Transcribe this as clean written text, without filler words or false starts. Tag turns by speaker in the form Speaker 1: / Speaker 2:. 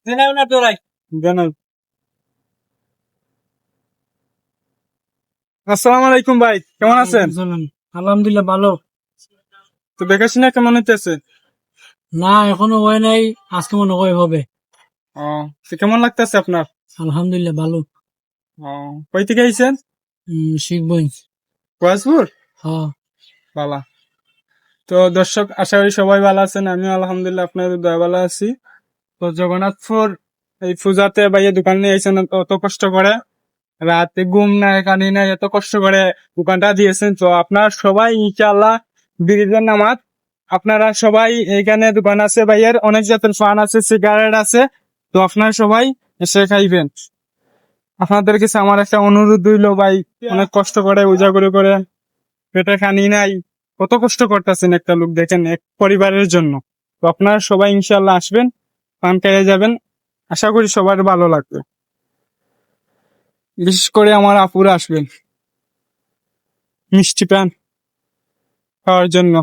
Speaker 1: জানাই। আসসালামু আলাইকুম ভাই, কেমন আছেন?
Speaker 2: আলহামদুলিল্লাহ ভালো।
Speaker 1: তো দেখাশোনা কেমন হইতেছে?
Speaker 2: না এখনো হয় নাই, আজকে মনে হয় হবে।
Speaker 1: ও, তো কেমন লাগতেছে আপনার?
Speaker 2: আলহামদুলিল্লাহ ভালো।
Speaker 1: ও, কই থেকে আইছেন?
Speaker 2: শিখবই।
Speaker 1: কোয়াজপুর?
Speaker 2: হ্যাঁ।
Speaker 1: বালা। তো দর্শক, আশা করি সবাই ভালো আছেন, আমিও আলহামদুলিল্লাহ আপনাদের দয়া ভালো আছি। তো জগন্নাথপুর এই পূজাতে ভাইয়া দোকান নিয়ে আইছেন অত কষ্ট করে, রাতে ঘুম নাই কানি নাই, এত কষ্ট করে দোকানটা দিয়েছেন। তো আপনার সবাই ইনশাআল্লাহ বিরিজের নামাজ, আপনারা সবাই এইখানে দোকান আছে ভাইয়ের, অনেক জাতের পান আছে, সিগারেট আছে। তো আপনারা সবাই এসে খাইবেন। আপনাদের কাছে আমার একটা অনুরোধ হইলো ভাই, অনেক কষ্ট করে উজাগরি করে পেটে খানি নাই, কত কষ্ট করতেছেন একটা লোক, দেখেন এক পরিবারের জন্য। তো আপনারা সবাই ইনশাআল্লাহ আসবেন, পান খাইয়ে যাবেন, আশা করি সবার ভালো লাগবে। বিশেষ করে আমার আপুরা আসবেন মিষ্টি পান খাওয়ার জন্য।